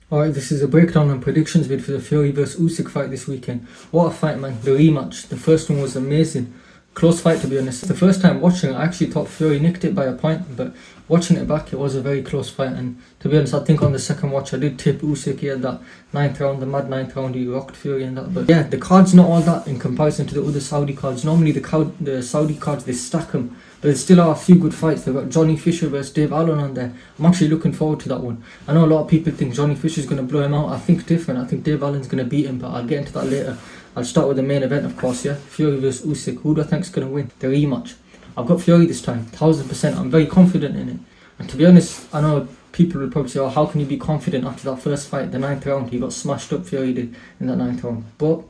Alright, this is a breakdown and predictions vid for the Fury vs Usyk fight this weekend. What a fight, man. The rematch. The first one was amazing. Close fight, to be honest. The first time watching it, I actually thought Fury nicked it by a point, but watching it back, it was a very close fight. And to be honest, I think on the second watch, I did tip Usyk here, that ninth round, the mad ninth round, he rocked Fury and that. But yeah, the card's not all that in comparison to the other Saudi cards. Normally, the Saudi cards, they stack them. But there still are a few good fights. They've got Johnny Fisher versus Dave Allen on there. I'm actually looking forward to that one. I know a lot of people think Johnny Fisher's going to blow him out. I think different. I think Dave Allen's going to beat him, but I'll get into that later. I'll start with the main event, of course, yeah. Fury vs Usyk. Who do I think's going to win? The rematch. I've got Fury this time, 1000%. I'm very confident in it. And to be honest, I know people will probably say, oh, how can you be confident after that first fight, the ninth round? He got smashed up, Fury did, in that ninth round. But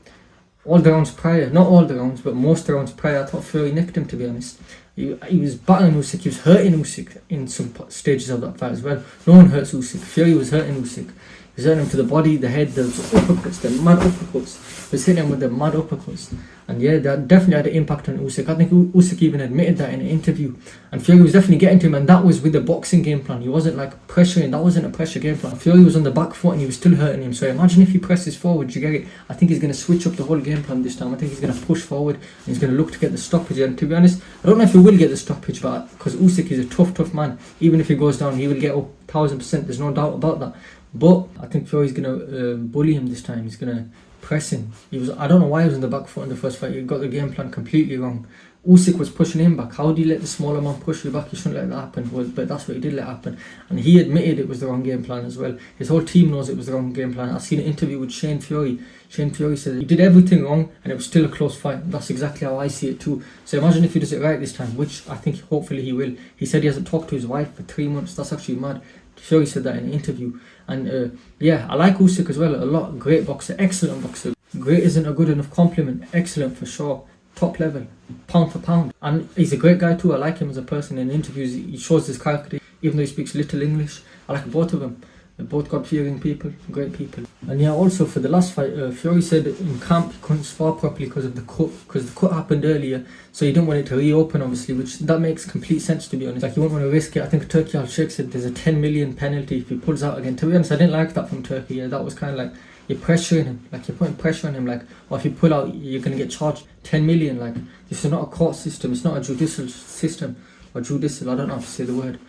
all the rounds prior, not all the rounds, but most of the rounds prior, I thought Fury nicked him, to be honest. He was battling Usyk, he was hurting Usyk in some stages of that fight as well. No one hurts Usyk. Fury was hurting Usyk. He was hurting him to the body, the head, the uppercuts, the mad uppercuts. He was hitting him with the mad uppercuts. And yeah, that definitely had an impact on Usyk. I think Usyk even admitted that in an interview. And Fury was definitely getting to him, and that was with the boxing game plan. He wasn't like pressuring, that wasn't a pressure game plan. Fury was on the back foot and he was still hurting him. So imagine if he presses forward, you get it. I think he's going to switch up the whole game plan this time. I think he's going to push forward and he's going to look to get the stoppage. And to be honest, I don't know if he will get the stoppage, but because Usyk is a tough man. Even if he goes down, he will get up 1000%. There's no doubt about that. But I think Fury's going to bully him this time. He's going to press him. I don't know why he was on the back foot in the first fight. He got the game plan completely wrong. Usyk was pushing him back. How do you let the smaller man push you back? You shouldn't let that happen. Well, but that's what he did let happen. And he admitted it was the wrong game plan as well. His whole team knows it was the wrong game plan. I've seen an interview with Shane Fury. Shane Fury said he did everything wrong and it was still a close fight. That's exactly how I see it too. So imagine if he does it right this time, which I think hopefully he will. He said he hasn't talked to his wife for 3 months. That's actually mad. Fury said that in an interview. And yeah, I like Usyk as well a lot. Great boxer, excellent boxer. Great isn't a good enough compliment. Excellent for sure. Top level, pound for pound. And he's a great guy too. I like him as a person. In interviews, he shows his character, even though he speaks little English. I like both of them. They're both God-fearing people, great people. And yeah, also for the last fight, Fury said in camp he couldn't spar properly because of the cut, because the cut happened earlier, so he didn't want it to reopen, obviously, which that makes complete sense, to be honest. Like, you won't want to risk it. I think Turki Al-Sheikh said there's a 10 million penalty if he pulls out again. To be honest, I didn't like that from Turkey. Yeah, that was kind of like, you're pressuring him, like you're putting pressure on him, like, or if you pull out, you're going to get charged 10 million. Like, this is not a court system, it's not a judicial system, or judicial, I don't know how to say the word.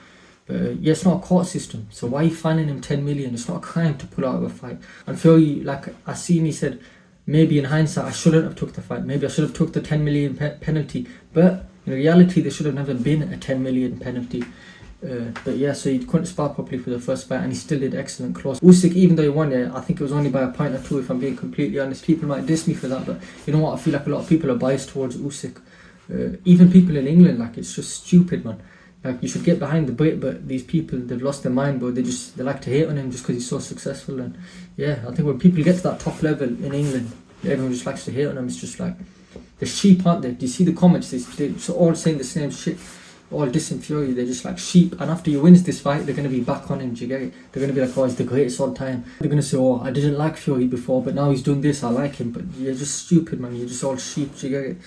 But yeah, it's not a court system, so why are you fining him 10 million? It's not a crime to pull out of a fight. And Fury, like I seen, he said, maybe in hindsight I shouldn't have took the fight, maybe I should have took the 10 million penalty, but in reality there should have never been a 10 million penalty. But yeah, so he couldn't spar properly for the first fight and he still did excellent close. Usyk, even though he won it, I think it was only by a point or two, if I'm being completely honest. People might diss me for that, but you know what, I feel like a lot of people are biased towards Usyk. Even people in England, like, it's just stupid, man. Like, you should get behind the Brit, but these people, they've lost their mind, but they like to hate on him just because he's so successful. And yeah, I think when people get to that top level in England, everyone just likes to hate on him. It's just like, they're sheep, aren't they? Do you see the comments? They're all saying the same shit, all dissing Fury. They're just like sheep. And after he wins this fight, they're going to be back on him. Do you get it? They're going to be like, oh, he's the greatest all time. They're going to say, oh, I didn't like Fury before, but now he's doing this, I like him. But you're just stupid, man. You're just all sheep. Do you get it?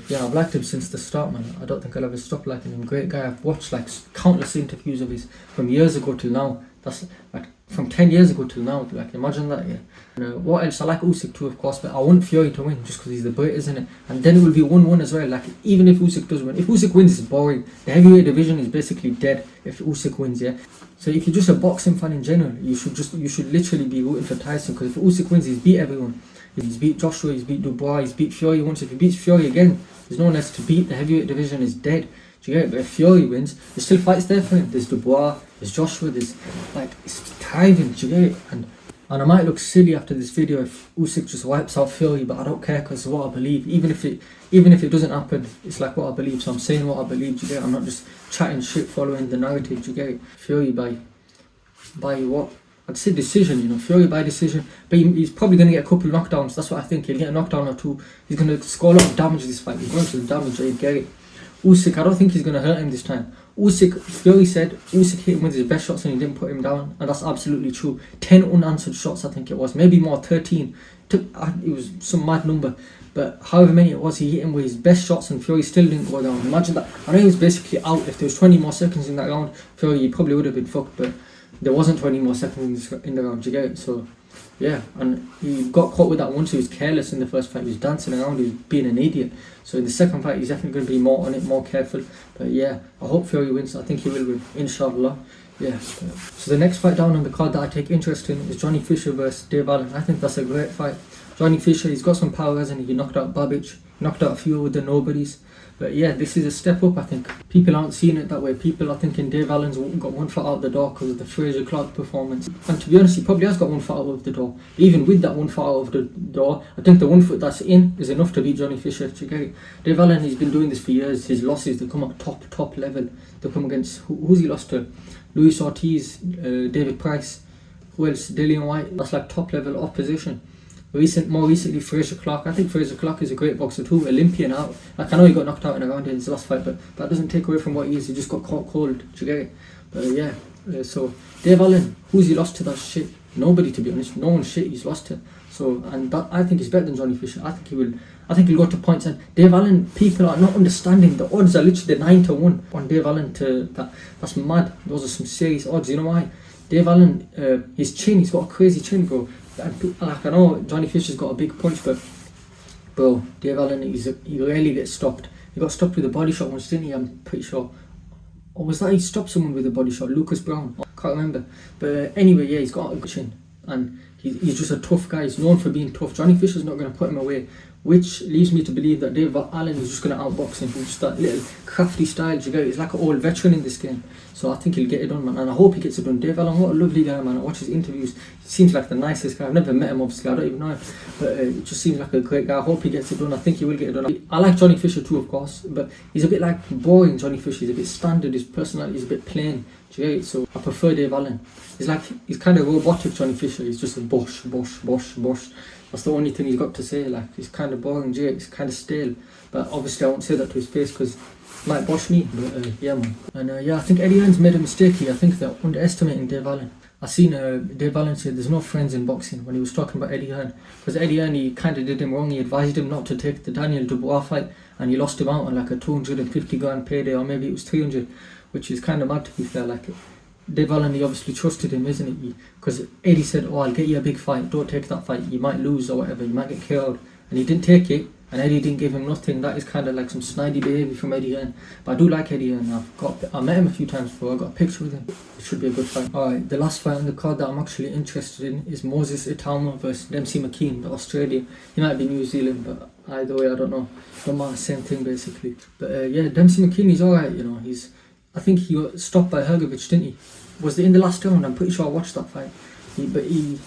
Yeah, I've liked him since the start, man. I don't think I'll ever stop liking him. Great guy. I've watched like countless interviews of his from years ago till now. That's like from 10 years ago till now. Like, imagine that, yeah. And, what else? I like Usyk too, of course, but I want Fury to win just because he's the Brit, isn't it? And then it will be 1-1 as well. Like, even if Usyk does win, if Usyk wins, it's boring. The heavyweight division is basically dead if Usyk wins, yeah. So if you're just a boxing fan in general, you should literally be rooting for Tyson, because if Usyk wins, he's beat everyone. He's beat Joshua, he's beat Dubois, he's beat Fury once. If he beats Fury again, there's no one else to beat. The heavyweight division is dead. Do you get it? But if Fury wins, there's still fights there for him. There's Dubois, there's Joshua, there's like, it's thriving. Do you get it? And I might look silly after this video if Usyk just wipes out Fury, but I don't care, because it's what I believe. Even if it doesn't happen, it's like what I believe. So I'm saying what I believe. Do you get it? I'm not just chatting shit, following the narrative. Do you get it? Fury by what? I'd say decision, you know, Fury by decision, but he's probably going to get a couple of knockdowns. That's what I think. He'll get a knockdown or two. He's going to score a lot of damage this fight. He's going to damage, he'll get it. Usyk, I don't think he's going to hurt him this time. Fury said Usyk hit him with his best shots and he didn't put him down, and that's absolutely true. 10 unanswered shots, I think it was, maybe more, 13. It was some mad number, but however many it was, he hit him with his best shots and Fury still didn't go down. Imagine that. I know he was basically out. If there was 20 more seconds in that round, Fury probably would have been fucked, but there wasn't 20 more seconds in the round, you get it? So, yeah, and he got caught with that once. He was careless in the first fight. He was dancing around, he was being an idiot. So in the second fight, he's definitely going to be more on it, more careful. But yeah, I hope Fury wins. I think he will win, inshallah. Yeah. So the next fight down on the card that I take interest in is Johnny Fisher versus Dave Allen. I think that's a great fight. Johnny Fisher, he's got some power, hasn't he? He knocked out Babic, knocked out a few of the nobodies. But yeah, this is a step up, I think. People aren't seeing it that way. People are thinking Dave Allen's got one foot out the door because of the Fraser Clark performance. And to be honest, he probably has got one foot out of the door. Even with that one foot out of the door, I think the one foot that's in is enough to beat Johnny Fisher. Dave Allen, he's been doing this for years. His losses, they come at top level. They come against, who's he lost to? Luis Ortiz, David Price, who else? Dillian White. That's like top level opposition. More recently, Fraser Clark. I think Fraser Clark is a great boxer too, Olympian out. Like, I know he got knocked out in a round in his last fight, but that doesn't take away from what he is. He just got caught cold. Do you get it? But yeah, so Dave Allen, who's he lost to? That shit. Nobody, to be honest. No one shit he's lost to. So, and that, I think he's better than Johnny Fisher. I think he will. I think he'll go to points. And Dave Allen, people are not understanding. The odds are literally 9-1 on Dave Allen to that. That's mad. Those are some serious odds. You know why? Dave Allen, his chin, he's got a crazy chin, bro. Like, I know Johnny Fisher's got a big punch, but bro, Dave Allen, he rarely gets stopped. He got stopped with a body shot once, didn't he? I'm pretty sure. Or was that he stopped someone with a body shot? Lucas Brown? I can't remember. But anyway, yeah, he's got a good chin. And he's just a tough guy. He's known for being tough. Johnny Fisher's not going to put him away. Which leads me to believe that Dave Allen is just going to outbox him. Just that little crafty style. He's like an old veteran in this game. So I think he'll get it done, man. And I hope he gets it done. Dave Allen, what a lovely guy, man. I watch his interviews. He seems like the nicest guy. I've never met him, obviously. I don't even know him. But it just seems like a great guy. I hope he gets it done. I think he will get it done. I like Johnny Fisher too, of course. But he's a bit like boring, Johnny Fisher. He's a bit standard. His personality is a bit plain. Do you get it? So I prefer Dave Allen. He's kind of robotic, Johnny Fisher. He's just a bosh. That's the only thing he's got to say. Like, he's kind of boring, he's kind of stale. But obviously I won't say that to his face because he might bosh me. But yeah, man. And yeah, I think Eddie Hearn's made a mistake here. I think they're underestimating Dave Allen. I seen Dave Allen say there's no friends in boxing when he was talking about Eddie Hearn. Because Eddie Hearn, he kind of did him wrong. He advised him not to take the Daniel Dubois fight, and he lost him out on like a 250 grand payday, or maybe it was 300, which is kind of mad, to be fair. Like, Dave Allen, he obviously trusted him, isn't it? Because Eddie said, oh, I'll get you a big fight, don't take that fight, you might lose or whatever, you might get killed. And he didn't take it, and Eddie didn't give him nothing. That is kind of like some snidey behaviour from Eddie Hearn. But I do like Eddie Hearn. I met him a few times before, I got a picture with him. It should be a good fight. Alright, the last fight on the card that I'm actually interested in is Moses Itauma versus Dempsey McKean, the Australian. He might be New Zealand, but either way, I don't know. Don't matter, same thing basically. But yeah, Dempsey McKean, he's alright, you know. I think he got stopped by Hrgovic, didn't he? Was it in the last round? I'm pretty sure I watched that fight. But he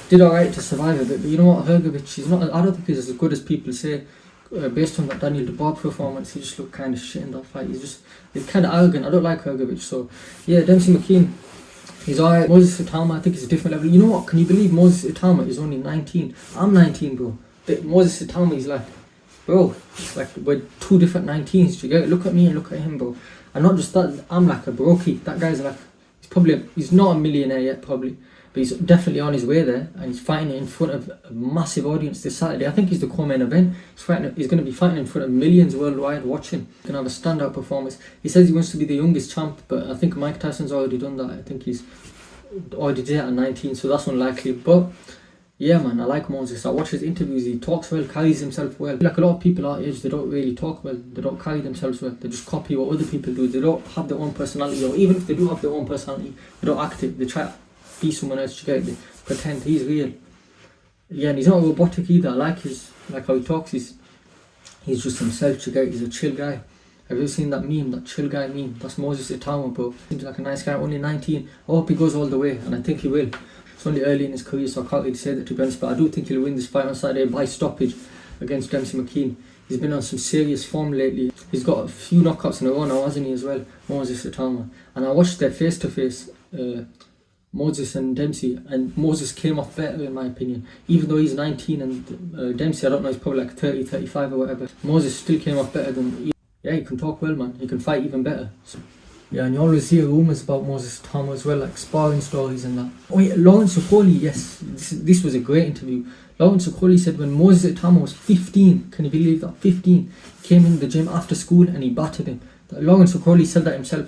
did alright to survive a bit. But you know what, Hrgovic, I don't think he's as good as people say. Based on that Daniel Dubois performance, he just looked kind of shit in that fight. He's kind of arrogant. I don't like Hrgovic. So yeah, Dempsey McKean, he's alright. Moses Itauma, I think it's a different level. You know what? Can you believe Moses Itauma is only 19? I'm 19, bro. But Moses Itauma, he's like, bro, like we're two different 19s. Do you get it? Look at me and look at him, bro. And not just that, I'm like a brokey. That guy's like, he's not a millionaire yet, probably, but he's definitely on his way there, and he's fighting in front of a massive audience this Saturday. I think he's the co-main event. He's going to be fighting in front of millions worldwide watching. He's going to have a standout performance. He says he wants to be the youngest champ, but I think Mike Tyson's already done that. I think he's already did it at 19, so that's unlikely. But yeah, man, I like Moses. I watch his interviews. He talks well, carries himself well. Like a lot of people our age, they don't really talk well. They don't carry themselves well. They just copy what other people do. They don't have their own personality. Or even if they do have their own personality, they don't act it. They try to be someone else. They pretend he's real. Yeah, and he's not robotic either. I like how he talks. He's just himself. He's a chill guy. Have you ever seen that meme, that chill guy meme? That's Moses Itauma, bro. Seems like a nice guy, only 19. I hope he goes all the way, and I think he will. It's only early in his career, so I can't really say that, to be honest, but I do think he'll win this fight on Saturday by stoppage against Dempsey McKean. He's been on some serious form lately. He's got a few knockouts in a row now, hasn't he, as well, Moses Itauma. And I watched their face-to-face, Moses and Dempsey, and Moses came off better, in my opinion. Even though he's 19 and Dempsey, I don't know, he's probably like 30, 35 or whatever. Moses still came off better than... Yeah, he can talk well, man. He can fight even better. So, yeah, and you always hear rumours about Moses Itauma as well, like sparring stories and that. Oh yeah, Lawrence Okoli, yes, this was a great interview. Lawrence Okoli said when Moses Itauma was 15, can you believe that? 15, he came in the gym after school and he battered him. Lawrence Okoli said that himself.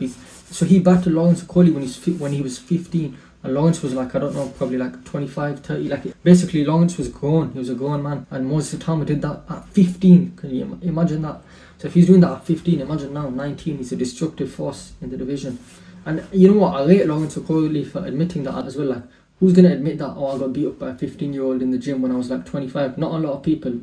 So he battered Lawrence Okoli when he was 15. And Lawrence was like, I don't know, probably like 25, 30. Like, basically, Lawrence was grown. He was a grown man. And Moses Tama did that at 15. Can you imagine that? So if he's doing that at 15, imagine now, 19. He's a destructive force in the division. And you know what? I rate Lawrence Okoli for admitting that as well. Like, who's going to admit that, oh, I got beat up by a 15-year-old in the gym when I was like 25? Not a lot of people.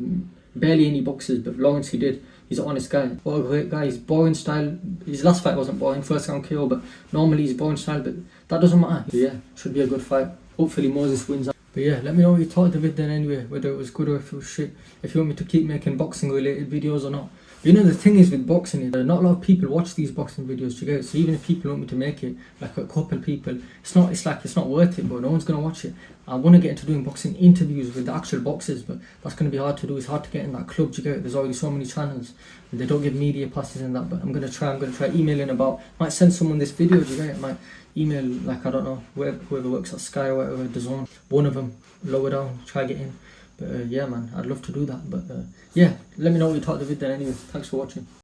Barely any boxers, but Lawrence, he did. He's an honest guy. What a great guy. His boring style. His last fight wasn't boring, first round KO, but normally he's boring style, but that doesn't matter. But yeah, should be a good fight. Hopefully Moses wins. But yeah, let me know what you thought of it then anyway, whether it was good or if it was shit. If you want me to keep making boxing related videos or not. You know, the thing is with boxing, not a lot of people watch these boxing videos together. So even if people want me to make it, like a couple people, it's not worth it, but no one's gonna watch it. I want to get into doing boxing interviews with the actual boxers, but that's gonna be hard to do. It's hard to get in that club together. There's already so many channels, and they don't give media passes and that. But I'm gonna try emailing about. Might send someone this video. Do you get it? Might email, like, I don't know, whoever works at Sky or whatever, the Zone. One of them, lower down, try get in. But yeah, man, I'd love to do that. But yeah, let me know what you thought of it then anyway. Thanks for watching.